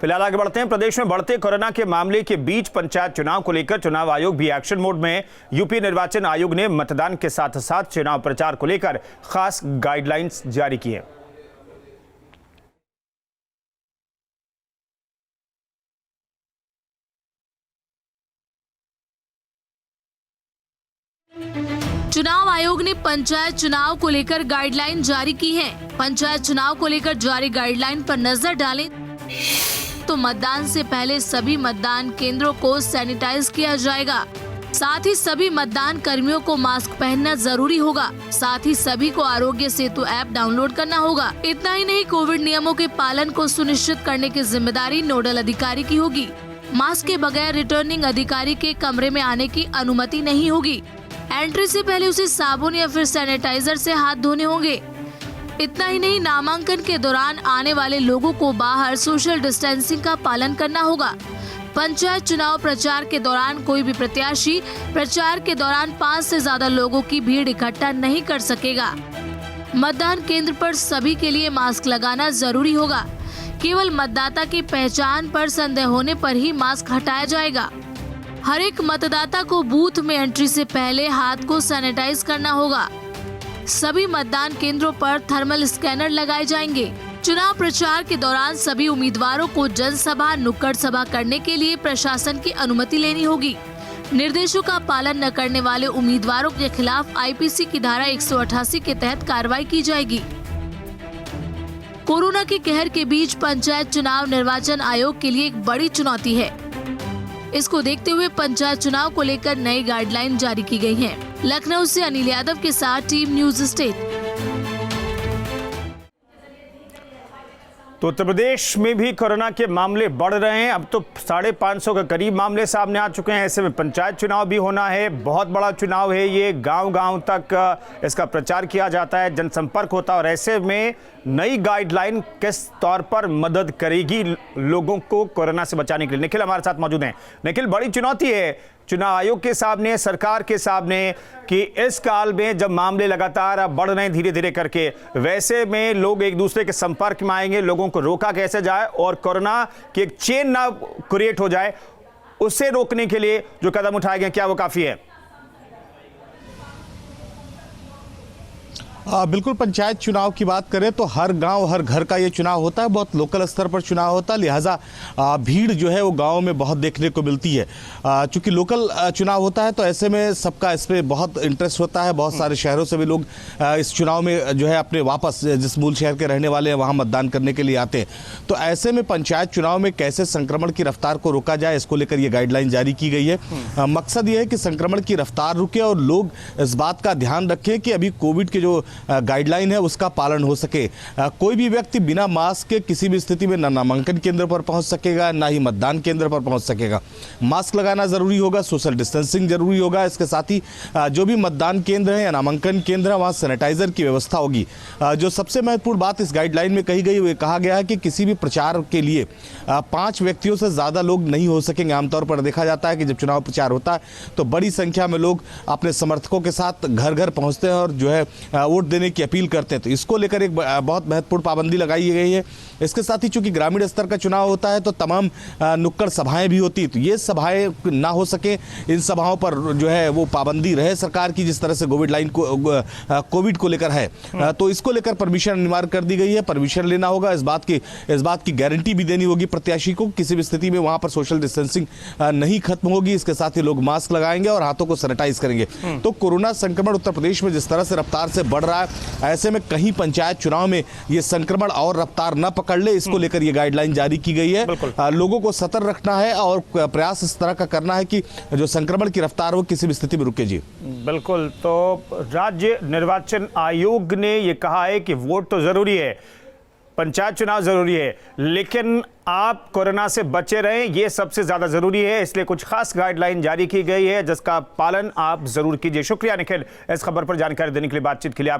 फिलहाल आगे बढ़ते हैं। प्रदेश में बढ़ते कोरोना के मामले के बीच पंचायत चुनाव को लेकर चुनाव आयोग भी एक्शन मोड में। यूपी निर्वाचन आयोग ने मतदान के साथ साथ चुनाव प्रचार को लेकर खास गाइडलाइंस जारी की है। चुनाव आयोग ने पंचायत चुनाव को लेकर गाइडलाइन जारी की है। पंचायत चुनाव को लेकर जारी गाइडलाइन पर नजर डालें तो मतदान से पहले सभी मतदान केंद्रों को सैनिटाइज किया जाएगा। साथ ही सभी मतदान कर्मियों को मास्क पहनना जरूरी होगा। साथ ही सभी को आरोग्य सेतु ऐप डाउनलोड करना होगा। इतना ही नहीं, कोविड नियमों के पालन को सुनिश्चित करने की जिम्मेदारी नोडल अधिकारी की होगी। मास्क के बगैर रिटर्निंग अधिकारी के कमरे में आने की अनुमति नहीं होगी। एंट्री से पहले उसे साबुन या फिर सैनिटाइजर से हाथ धोने होंगे। इतना ही नहीं, नामांकन के दौरान आने वाले लोगों को बाहर सोशल डिस्टेंसिंग का पालन करना होगा। पंचायत चुनाव प्रचार के दौरान कोई भी प्रत्याशी प्रचार के दौरान 5 से ज्यादा लोगों की भीड़ इकट्ठा नहीं कर सकेगा। मतदान केंद्र पर सभी के लिए मास्क लगाना जरूरी होगा। केवल मतदाता की पहचान पर संदेह होने पर ही मास्क हटाया जाएगा। हर एक मतदाता को बूथ में एंट्री से पहले हाथ को सैनिटाइज करना होगा। सभी मतदान केंद्रों पर थर्मल स्कैनर लगाए जाएंगे। चुनाव प्रचार के दौरान सभी उम्मीदवारों को जनसभा, नुक्कड़ सभा करने के लिए प्रशासन की अनुमति लेनी होगी। निर्देशों का पालन न करने वाले उम्मीदवारों के खिलाफ आईपीसी की धारा 188 के तहत कार्रवाई की जाएगी। कोरोना के कहर के बीच पंचायत चुनाव निर्वाचन आयोग के लिए एक बड़ी चुनौती है। इसको देखते हुए पंचायत चुनाव को लेकर नई गाइडलाइन जारी की गई है। लखनऊ से अनिल यादव के साथ टीम न्यूज स्टेट। तो उत्तर प्रदेश में भी कोरोना के मामले बढ़ रहे हैं। अब तो 550 के करीब मामले सामने आ चुके हैं। ऐसे में पंचायत चुनाव भी होना है। बहुत बड़ा चुनाव है ये। गांव-गांव तक इसका प्रचार किया जाता है, जनसंपर्क होता है। और ऐसे में नई गाइडलाइन किस तौर पर मदद करेगी लोगों को कोरोना से बचाने के लिए? निखिल हमारे साथ मौजूद हैं। निखिल, बड़ी चुनौती है चुनाव आयोग के सामने, सरकार के सामने, कि इस काल में जब मामले लगातार बढ़ रहे हैं धीरे धीरे करके, वैसे में लोग एक दूसरे के संपर्क में आएंगे, लोगों को रोका कैसे जाए और कोरोना की एक चेन ना क्रिएट हो जाए, उसे रोकने के लिए जो कदम उठाए गए, क्या वो काफी है? बिल्कुल। पंचायत चुनाव की बात करें तो हर गांव हर घर का ये चुनाव होता है, बहुत लोकल स्तर पर चुनाव होता है, लिहाजा भीड़ जो है वो गांव में बहुत देखने को मिलती है। चूंकि लोकल चुनाव होता है तो ऐसे में सबका इस पर बहुत इंटरेस्ट होता है। बहुत सारे शहरों से भी लोग इस चुनाव में जो है अपने वापस जिस मूल शहर के रहने वाले हैं वहाँ मतदान करने के लिए आते हैं। तो ऐसे में पंचायत चुनाव में कैसे संक्रमण की रफ्तार को रोका जाए, इसको लेकर ये गाइडलाइन जारी की गई है। मकसद ये है कि संक्रमण की रफ्तार रुके और लोग इस बात का ध्यान रखें कि अभी कोविड के जो गाइडलाइन है उसका पालन हो सके। कोई भी व्यक्ति बिना मास्क के किसी भी स्थिति में न नामांकन केंद्र पर पहुंच सकेगा, ना ही मतदान केंद्र पर पहुंच सकेगा। मास्क लगाना जरूरी होगा, सोशल डिस्टेंसिंग जरूरी होगा। इसके साथ ही जो भी मतदान केंद्र है या नामांकन केंद्र है वहां सैनिटाइजर की व्यवस्था होगी। जो सबसे महत्वपूर्ण बात इस गाइडलाइन में कही गई, वो कहा गया है कि किसी भी प्रचार के लिए 5 व्यक्तियों से ज्यादा लोग नहीं हो सकेंगे। आमतौर पर देखा जाता है कि जब चुनाव प्रचार होता है तो बड़ी संख्या में लोग अपने समर्थकों के साथ घर घर पहुंचते हैं और जो है वोट देने की अपील करते हैं। तो इसको लेकर एक बहुत महत्वपूर्ण पाबंदी लगाई गई है। इसके साथ ही चूंकि ग्रामीण स्तर का चुनाव होता है तो तमाम नुक्कड़ सभाएं भी होती है, तो ये सभाएं ना हो सके, इन सभाओं पर जो है वो पाबंदी रहे सरकार की, जिस तरह से कोविड को लेकर है। तो इसको लेकर परमिशन अनिवार्य कर दी गई है। परमिशन लेना होगा, इस बात की गारंटी भी देनी होगी प्रत्याशी को। किसी भी स्थिति में वहां पर सोशल डिस्टेंसिंग नहीं खत्म होगी। इसके साथ ही लोग मास्क लगाएंगे और हाथों को सैनिटाइज करेंगे। तो कोरोना संक्रमण उत्तर प्रदेश में जिस तरह से रफ्तार से बढ़ रहा है, ऐसे में कहीं पंचायत चुनाव में ये संक्रमण और रफ्तार न पकड़ ले, इसको लेकर ये गाइडलाइन जारी की गई है। लोगों को सतर्क रखना है और प्रयास इस तरह का करना है कि जो संक्रमण की रफ्तार वो किसी भी स्थिति में रुके। जी बिल्कुल। तो राज्य निर्वाचन आयोग ने ये कहा है कि वोट तो जरूरी है, पंचायत चुनाव जरूरी है, लेकिन आप कोरोना से बचे रहें, ये सबसे ज्यादा जरूरी है। इसलिए कुछ खास गाइडलाइन जारी की गई है जिसका पालन आप जरूर कीजिए। शुक्रिया निखिल, इस खबर पर जानकारी देने के लिए, बातचीत के लिए।